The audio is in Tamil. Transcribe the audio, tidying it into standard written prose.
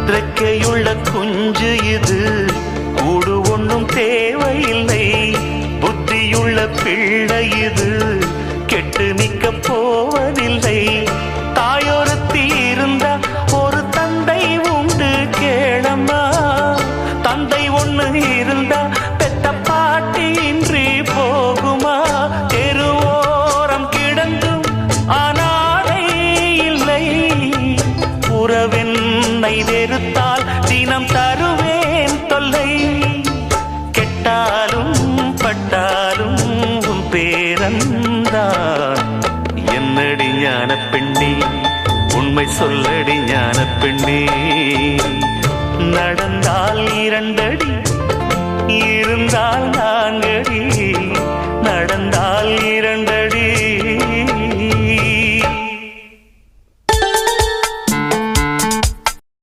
இறக்கையுள்ள குஞ்சு இது, கூடு ஒன்றும் தேவையில்லை. புத்தியுள்ள பிள்ளை இது, கெட்டு நிற்க போவதில்லை. தாயொருத்தி இருந்தா ஒரு தந்தை உண்டு கேளம்மா. தந்தை ஒண்ணு இருந்தா பெத்த பாட்டி இன்றி போகுமா? தெருவோரம் கிடந்தும் அனாதை இல்லை. உறவென்னை வெறுத்தால் தினம் தருவேன் தொல்லை. கெட்டாலும் பட்டாலும் உன் பேரந்தான். என்னடி ஞான பெண்ணே, உண்மை சொல்லடி ஞான பெண்ணே. நடந்தால் 2 அடி, இருந்தால் 4 அடி. நடந்தால் 2